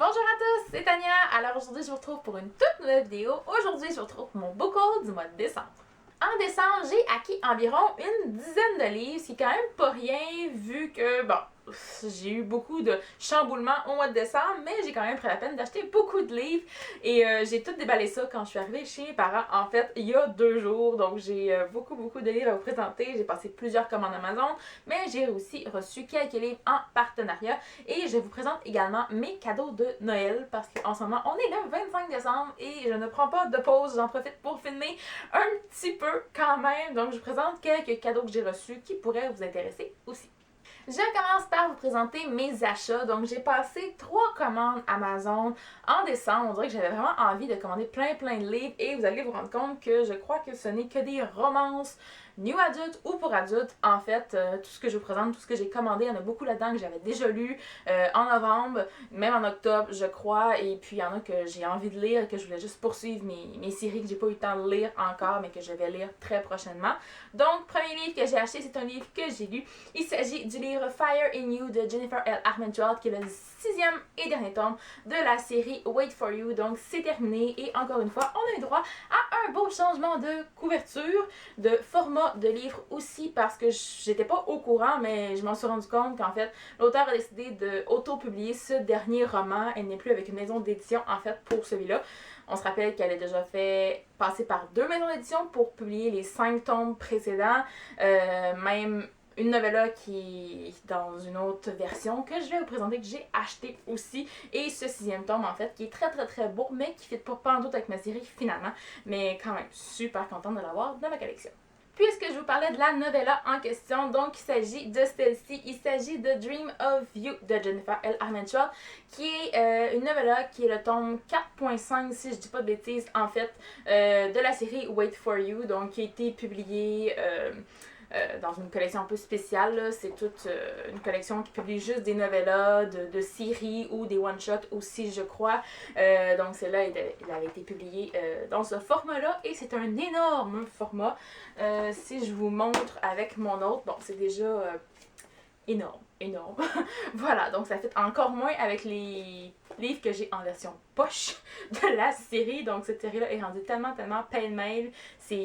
Bonjour à tous, c'est Tania. Alors aujourd'hui, je vous retrouve pour une toute nouvelle vidéo. Aujourd'hui, je vous retrouve pour mon book haul du mois de décembre. En décembre, j'ai acquis environ une dizaine de livres, ce qui est quand même pas rien vu que, bon, j'ai eu beaucoup de chamboulements au mois de décembre, mais j'ai quand même pris la peine d'acheter beaucoup de livres et j'ai tout déballé ça quand je suis arrivée chez mes parents, en fait, il y a 2 jours. Donc j'ai beaucoup de livres à vous présenter. J'ai passé plusieurs commandes Amazon, mais j'ai aussi reçu quelques livres en partenariat et je vous présente également mes cadeaux de Noël parce qu'en ce moment, on est le 25 décembre et je ne prends pas de pause, j'en profite pour filmer un petit peu quand même. Donc je vous présente quelques cadeaux que j'ai reçus qui pourraient vous intéresser aussi. Je commence par vous présenter mes achats. Donc, j'ai passé 3 commandes Amazon en décembre. On dirait que j'avais vraiment envie de commander plein de livres et vous allez vous rendre compte que je crois que ce n'est que des romances New Adult ou pour adultes. En fait, tout ce que je vous présente, tout ce que j'ai commandé, il y en a beaucoup là-dedans que j'avais déjà lu en novembre, même en octobre, je crois. Et puis, il y en a que j'ai envie de lire, que je voulais juste poursuivre mes séries que j'ai pas eu le temps de lire encore, mais que je vais lire très prochainement. Donc, premier livre que j'ai acheté, c'est un livre que j'ai lu. Il s'agit du livre Fire in You de Jennifer L. Armentrout, qui est le 6e et dernier tome de la série Wait for You. Donc, c'est terminé et encore une fois, on a eu droit à un beau changement de couverture, de format de livre aussi, parce que j'étais pas au courant, mais je m'en suis rendu compte qu'en fait, l'auteur a décidé de auto-publier ce dernier roman. Elle n'est plus avec une maison d'édition, en fait, pour celui-là. On se rappelle qu'elle a déjà fait passer par 2 maisons d'édition pour publier les 5 tomes précédents, même une novella qui est dans une autre version que je vais vous présenter, que j'ai acheté aussi, et ce 6e tome en fait qui est très beau, mais qui ne fit pas en doute avec ma série finalement, mais quand même super contente de l'avoir dans ma collection. Puisque je vous parlais de la novella en question, donc il s'agit de celle-ci, il s'agit de Dream of You de Jennifer L. Armentrout, qui est une novella qui est le tome 4.5, si je dis pas de bêtises, en fait, de la série Wait for You, donc qui a été publiée dans une collection un peu spéciale. C'est toute une collection qui publie juste des novellas de séries ou des one-shots aussi, je crois. Donc celle-là, elle avait été publiée dans ce format-là et c'est un énorme format. Si je vous montre avec mon autre, bon, c'est déjà énorme. Voilà, donc ça fait encore moins avec les livres que j'ai en version poche de la série. Donc cette série-là est rendue tellement pêle-mêle, ça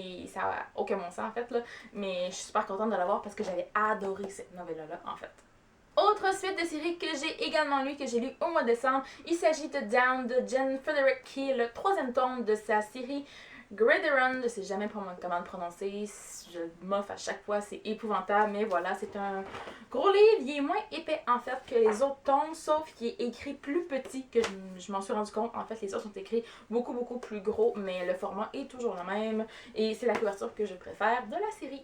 n'a aucun bon sens en fait là. Mais je suis super contente de l'avoir parce que j'avais adoré cette novella-là en fait. Autre suite de série que j'ai également lu, que j'ai lu au mois de décembre, il s'agit de Down de Jen Frederick, qui est le 3e tome de sa série Gridiron. Je sais jamais comment le prononcer, je m'offre à chaque fois, c'est épouvantable, mais voilà, c'est un gros livre. Il est moins épais en fait que les autres tomes, sauf qu'il est écrit plus petit, que je m'en suis rendu compte. En fait, les autres sont écrits beaucoup plus gros, mais le format est toujours le même et c'est la couverture que je préfère de la série.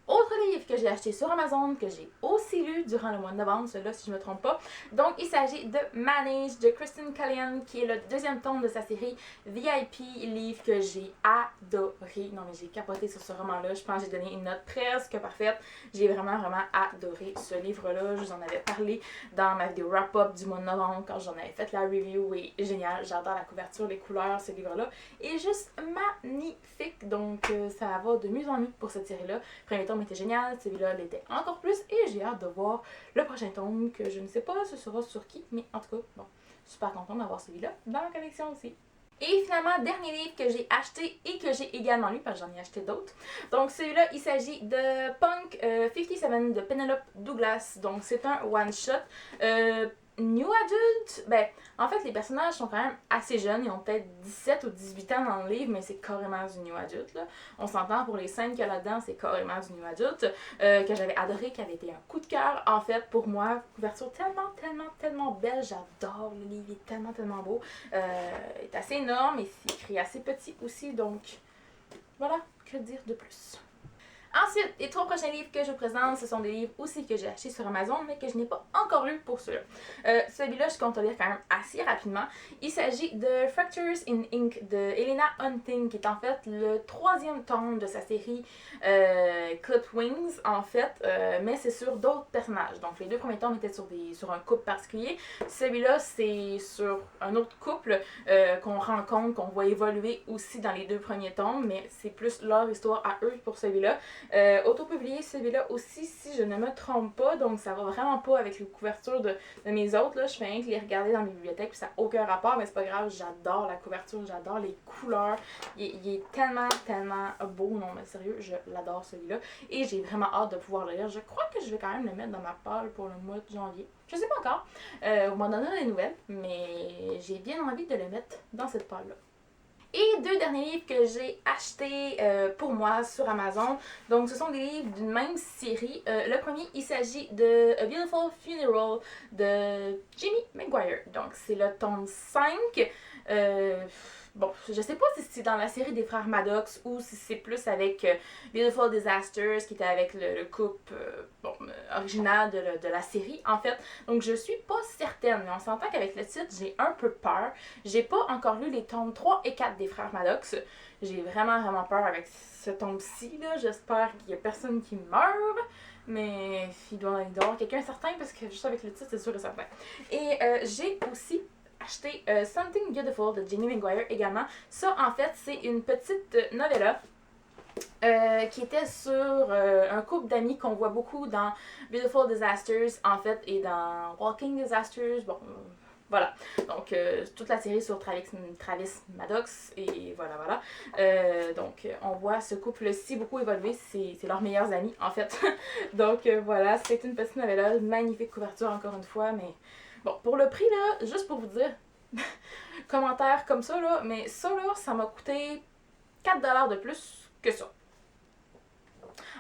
Autre livre que j'ai acheté sur Amazon, que j'ai aussi lu durant le mois de novembre, celui-là si je ne me trompe pas. Donc il s'agit de Manage de Kristen Callion, qui est le 2e tome de sa série VIP, livre que j'ai adoré. Non mais j'ai capoté sur ce roman-là, je pense que j'ai donné une note presque parfaite. J'ai vraiment adoré ce livre-là. Je vous en avais parlé dans ma vidéo wrap-up du mois de novembre quand j'en avais fait la review et génial, j'adore la couverture, les couleurs, ce livre-là est juste magnifique. Donc ça va de mieux en mieux pour cette série-là. Premier tome était génial, celui-là l'était encore plus et j'ai hâte de voir le prochain tome que je ne sais pas ce sera sur qui, mais en tout cas, bon, super contente d'avoir celui-là dans la collection aussi. Et finalement, dernier livre que j'ai acheté et que j'ai également lu, parce que j'en ai acheté d'autres. Donc celui-là, il s'agit de Punk 57 de Penelope Douglas. Donc c'est un one-shot. New Adult, ben, en fait, les personnages sont quand même assez jeunes. Ils ont peut-être 17 ou 18 ans dans le livre, mais c'est carrément du New Adult, là. On s'entend pour les scènes qu'il y a là-dedans, c'est carrément du New Adult, que j'avais adoré, qui avait été un coup de cœur, en fait, pour moi. Couverture tellement belle. J'adore le livre, il est tellement beau. Il est assez énorme et c'est écrit assez petit aussi, donc voilà, que dire de plus. Ensuite, les 3 prochains livres que je vous présente, ce sont des livres aussi que j'ai achetés sur Amazon, mais que je n'ai pas encore lu pour ceux-là. Celui-là, je compte le lire quand même assez rapidement. Il s'agit de Fractures in Ink de Elena Hunting, qui est en fait le 3e tome de sa série Clipped Wings, en fait, mais c'est sur d'autres personnages. Donc, les 2 premiers tomes étaient sur un couple particulier. Celui-là, c'est sur un autre couple qu'on rencontre, qu'on voit évoluer aussi dans les 2 premiers tomes, mais c'est plus leur histoire à eux pour celui-là. Auto-publié celui-là aussi, si je ne me trompe pas, donc ça va vraiment pas avec les couvertures de mes autres, là. Je fais rien que les regarder dans mes bibliothèques, puis ça n'a aucun rapport, mais c'est pas grave, j'adore la couverture, j'adore les couleurs. Il est tellement, tellement beau, non mais sérieux, je l'adore celui-là. Et j'ai vraiment hâte de pouvoir le lire. Je crois que je vais quand même le mettre dans ma palle pour le mois de janvier. Je sais pas encore. Vous m'en donnerez des nouvelles, mais j'ai bien envie de le mettre dans cette palle-là. Et 2 derniers livres que j'ai achetés pour moi sur Amazon. Donc, ce sont des livres d'une même série. Le premier, il s'agit de A Beautiful Funeral de Jamie Maguire. Donc, c'est le tome 5. Bon, je sais pas si c'est dans la série des frères Maddox ou si c'est plus avec Beautiful Disasters qui était avec le couple original de la série en fait. Donc je suis pas certaine, mais on s'entend qu'avec le titre, j'ai un peu peur. J'ai pas encore lu les tomes 3 et 4 des frères Maddox. J'ai vraiment vraiment peur avec ce tome-ci là. J'espère qu'il y a personne qui meurt. Mais il doit y avoir quelqu'un certain parce que juste avec le titre, c'est sûr et certain. Et j'ai aussi acheté Something Beautiful de Jamie Maguire également. Ça, en fait, c'est une petite novella qui était sur un couple d'amis qu'on voit beaucoup dans Beautiful Disasters, en fait, et dans Walking Disasters. Bon, voilà. Donc, toute la série sur Travis Maddox, et voilà. Donc, on voit ce couple-ci beaucoup évoluer. C'est leurs meilleurs amis, en fait. Donc, voilà, c'est une petite novella. Magnifique couverture, encore une fois, mais... Bon, pour le prix, là, juste pour vous dire, commentaire comme ça, là, mais ça, là, ça m'a coûté 4$ de plus que ça.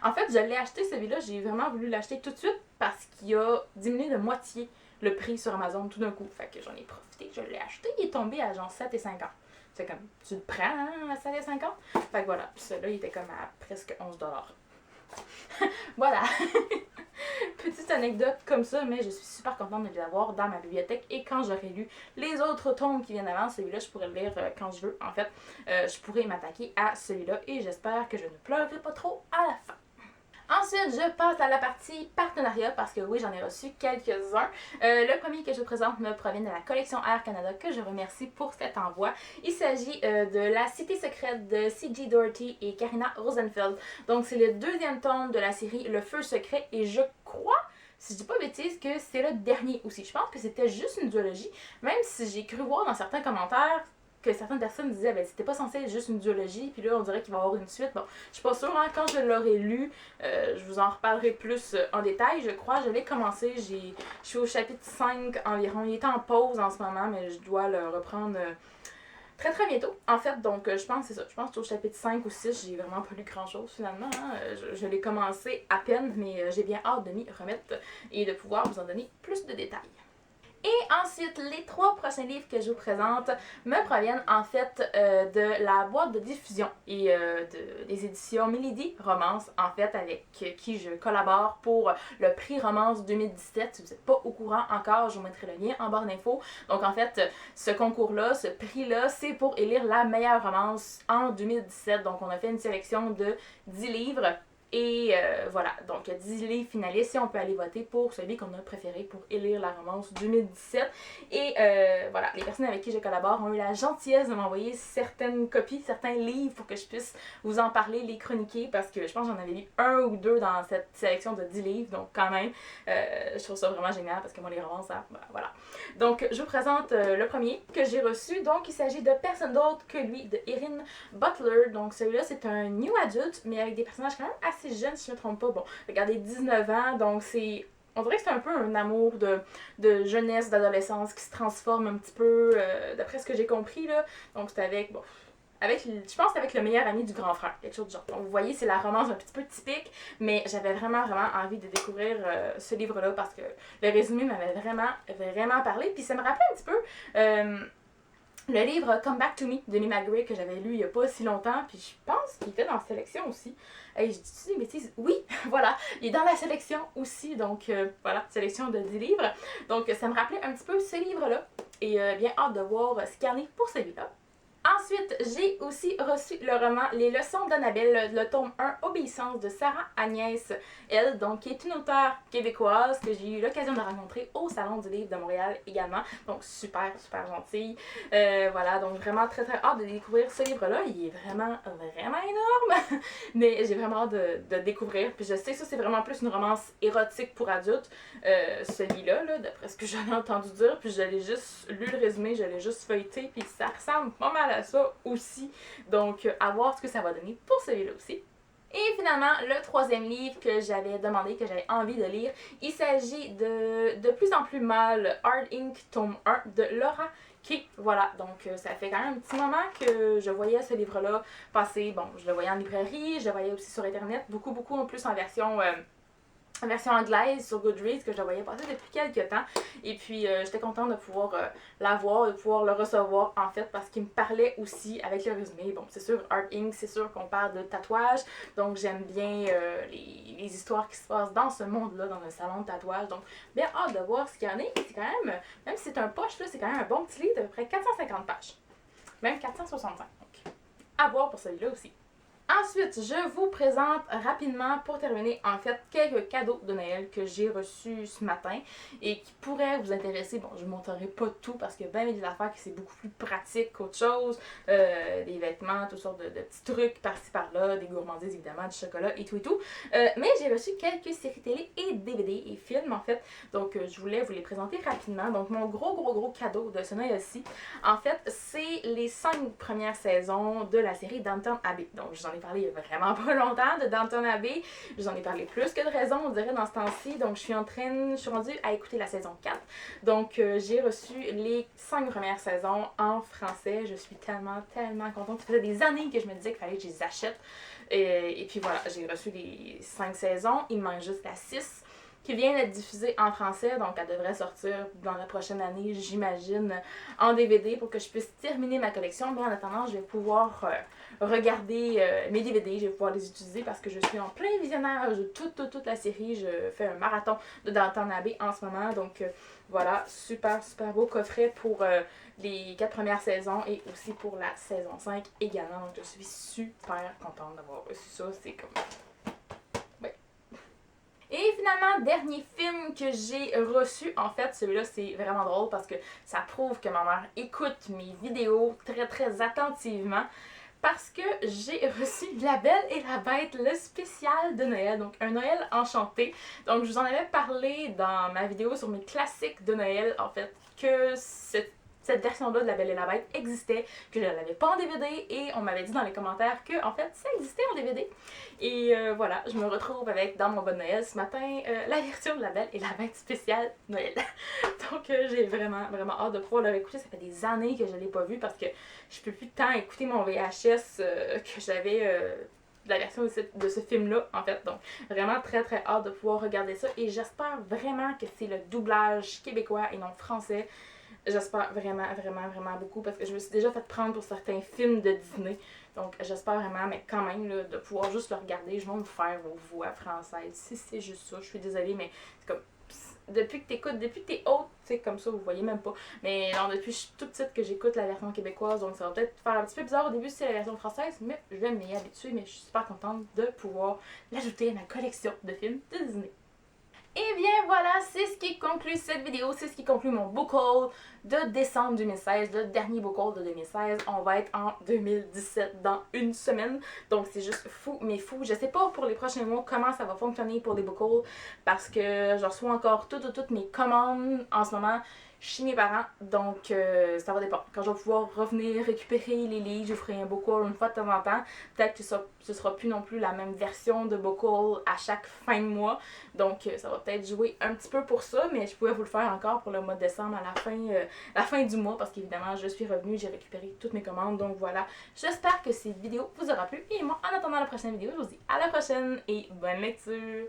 En fait, je l'ai acheté, celui-là, j'ai vraiment voulu l'acheter tout de suite parce qu'il a diminué de moitié le prix sur Amazon tout d'un coup. Fait que j'en ai profité, je l'ai acheté, il est tombé à genre 7,50$. C'est comme, tu le prends hein, à 7,50$? Fait que voilà, puis celui-là, il était comme à presque 11$. Voilà! Petite anecdote comme ça, mais je suis super contente de les avoir dans ma bibliothèque et quand j'aurai lu les autres tomes qui viennent avant, celui-là je pourrais le lire quand je veux. En fait, je pourrais m'attaquer à celui-là et j'espère que je ne pleurerai pas trop à la fin. Ensuite, je passe à la partie partenariat parce que oui, j'en ai reçu quelques-uns. Le premier que je présente me provient de la collection Air Canada que je remercie pour cet envoi. Il s'agit de La Cité secrète de C.G. Doherty et Karina Rosenfeld. Donc, c'est le 2e tome de la série Le Feu secret et je crois, si je dis pas bêtise, que c'est le dernier aussi. Je pense que c'était juste une duologie, même si j'ai cru voir dans certains commentaires que certaines personnes disaient ben c'était pas censé être juste une duologie, puis là on dirait qu'il va y avoir une suite. Bon, je suis pas sûre, hein, quand je l'aurai lu, je vous en reparlerai plus en détail. Je crois, je l'ai commencé, je suis au chapitre 5 environ. Il est en pause en ce moment, mais je dois le reprendre très très bientôt. En fait, donc je pense que c'est ça. Je pense que c'est au chapitre 5 ou 6, j'ai vraiment pas lu grand chose finalement. Hein. Je l'ai commencé à peine, mais j'ai bien hâte de m'y remettre et de pouvoir vous en donner plus de détails. Et ensuite, les 3 prochains livres que je vous présente me proviennent en fait de la boîte de diffusion et des éditions Milady Romance, en fait, avec qui je collabore pour le prix Romance 2017. Si vous n'êtes pas au courant encore, je vous mettrai le lien en barre d'infos. Donc en fait, ce concours-là, ce prix-là, c'est pour élire la meilleure romance en 2017. Donc on a fait une sélection de 10 livres. Et voilà, donc 10 livres finalistes et on peut aller voter pour celui qu'on a préféré pour élire la romance 2017. Et voilà, les personnes avec qui je collabore ont eu la gentillesse de m'envoyer certaines copies, certains livres pour que je puisse vous en parler, les chroniquer, parce que je pense que j'en avais lu 1 ou 2 dans cette sélection de 10 livres, donc quand même, je trouve ça vraiment génial parce que moi les romances, ça, voilà. Donc je vous présente le premier que j'ai reçu, donc il s'agit de personne d'autre que lui, de Erin Butler. Donc celui-là c'est un new adult, mais avec des personnages quand même assez jeune si je me trompe pas. Bon, regardez, 19 ans, donc c'est... On dirait que c'est un peu un amour de jeunesse, d'adolescence qui se transforme un petit peu, d'après ce que j'ai compris, là. Donc c'est avec, bon... je pense avec le meilleur ami du grand frère, quelque chose du genre. Donc vous voyez, c'est la romance un petit peu typique, mais j'avais vraiment envie de découvrir ce livre-là parce que le résumé m'avait vraiment parlé. Puis ça me rappelait un petit peu... le livre Come Back to Me de Lee McGray que j'avais lu il n'y a pas si longtemps, puis je pense qu'il était dans la sélection aussi. Et je dis des bêtises? Oui, voilà, il est dans la sélection aussi, donc voilà, sélection de 10 livres. Donc ça me rappelait un petit peu ce livre-là, et bien hâte de voir ce qu'il y en est pour celui-là. Ensuite, j'ai aussi reçu le roman Les leçons d'Annabelle, le tome 1, Obéissance de Sarah Agnès, elle, donc, qui est une auteure québécoise que j'ai eu l'occasion de rencontrer au Salon du Livre de Montréal également. Donc, super, super gentille. Voilà, donc vraiment très, très hâte de découvrir ce livre-là. Il est vraiment, vraiment énorme, mais j'ai vraiment hâte de découvrir. Puis je sais que ça, c'est vraiment plus une romance érotique pour adultes, celui-là, là, d'après ce que j'en ai entendu dire. Puis je l'ai juste lu le résumé, je l'ai juste feuilleté, puis ça ressemble pas mal à ça aussi. Donc, à voir ce que ça va donner pour celui-là aussi. Et finalement, le troisième livre que j'avais demandé, que j'avais envie de lire, il s'agit de plus en plus mal, Hard Ink, tome 1 de Laura Kay. Voilà, donc ça fait quand même un petit moment que je voyais ce livre-là passer. Bon, je le voyais en librairie, je le voyais aussi sur Internet, beaucoup en plus en version anglaise sur Goodreads, que je la voyais passer depuis quelques temps. Et puis, j'étais contente de pouvoir l'avoir, de pouvoir le recevoir, en fait, parce qu'il me parlait aussi avec le résumé. Bon, c'est sûr, Art Inc., c'est sûr qu'on parle de tatouage, donc j'aime bien les histoires qui se passent dans ce monde-là, dans un salon de tatouage. Donc, bien hâte de voir ce qu'il y en a. C'est quand même si c'est un poche, là, c'est quand même un bon petit livre d'à peu près 450 pages. Même 465. Donc, à voir pour celui-là aussi. Ensuite, je vous présente rapidement, pour terminer, en fait, quelques cadeaux de Noël que j'ai reçus ce matin et qui pourraient vous intéresser. Bon, je ne montrerai pas tout parce qu'il y a bien des affaires qui c'est beaucoup plus pratique qu'autre chose. Des vêtements, toutes sortes de petits trucs par-ci par-là, des gourmandises évidemment, du chocolat et tout. Mais j'ai reçu quelques séries télé et DVD et films en fait. Donc, je voulais vous les présenter rapidement. Donc, mon gros cadeau de ce Noël-ci, en fait, c'est les 5 premières saisons de la série Downton Abbey. Donc, je vous en ai parlé il y a vraiment pas longtemps de Downton Abbey. Je vous en ai parlé plus que de raison, on dirait, dans ce temps-ci. Donc, je suis rendue à écouter la saison 4. Donc, j'ai reçu les 5 premières saisons en français. Je suis tellement contente. Ça faisait des années que je me disais qu'il fallait que je les achète. Et puis voilà, j'ai reçu les 5 saisons. Il me manque juste la 6 qui vient d'être diffusée en français, donc elle devrait sortir dans la prochaine année, j'imagine, en DVD pour que je puisse terminer ma collection. Mais en attendant, je vais pouvoir regarder mes DVD, je vais pouvoir les utiliser parce que je suis en plein visionnage de toute la série. Je fais un marathon de Downton Abbey en ce moment, donc voilà, super beau coffret pour les 4 premières saisons et aussi pour la saison 5 également. Donc je suis super contente d'avoir reçu ça, c'est comme... Et finalement, dernier film que j'ai reçu, en fait, celui-là c'est vraiment drôle parce que ça prouve que ma mère écoute mes vidéos très attentivement. Parce que j'ai reçu La Belle et la Bête, le spécial de Noël, donc un Noël enchanté. Donc je vous en avais parlé dans ma vidéo sur mes classiques de Noël, en fait, que cette version-là de La Belle et la Bête existait, que je ne l'avais pas en DVD et on m'avait dit dans les commentaires que en fait ça existait en DVD. Et voilà, je me retrouve avec dans mon bon Noël ce matin la version de La Belle et la Bête spéciale Noël. Donc j'ai vraiment hâte de pouvoir le réécouter. Ça fait des années que je ne l'ai pas vu parce que je peux plus de temps écouter mon VHS que j'avais la version de ce film-là, en fait. Donc, vraiment très hâte de pouvoir regarder ça. Et j'espère vraiment que c'est le doublage québécois et non français. J'espère vraiment beaucoup parce que je me suis déjà fait prendre pour certains films de Disney. Donc, j'espère vraiment, mais quand même, là, de pouvoir juste le regarder. Je vais me faire vos voix françaises. Si c'est juste ça, je suis désolée, mais c'est comme... Depuis que t'écoutes, depuis que t'es haute, tu sais, comme ça, vous voyez même pas. Mais non, depuis que je suis toute petite que j'écoute la version québécoise, donc ça va peut-être faire un petit peu bizarre au début si c'est la version française, mais je vais m'y habituer, mais je suis super contente de pouvoir l'ajouter à ma collection de films de Disney. Et bien voilà, c'est ce qui conclut cette vidéo, c'est ce qui conclut mon book haul de décembre 2016, le dernier book haul de 2016. On va être en 2017 dans une semaine, donc c'est juste fou, mais fou. Je sais pas pour les prochains mois comment ça va fonctionner pour les book hauls parce que je reçois encore toutes mes commandes en ce moment chez mes parents, donc ça va dépendre. Quand je vais pouvoir revenir récupérer les livres, je ferai un book haul une fois de temps en temps. Peut-être que ce sera plus non plus la même version de book haul à chaque fin de mois, donc ça va peut-être jouer un petit peu pour ça, mais je pourrais vous le faire encore pour le mois de décembre à la fin du mois, parce qu'évidemment je suis revenue, j'ai récupéré toutes mes commandes, donc voilà. J'espère que cette vidéo vous aura plu, et moi en attendant la prochaine vidéo, je vous dis à la prochaine et bonne lecture!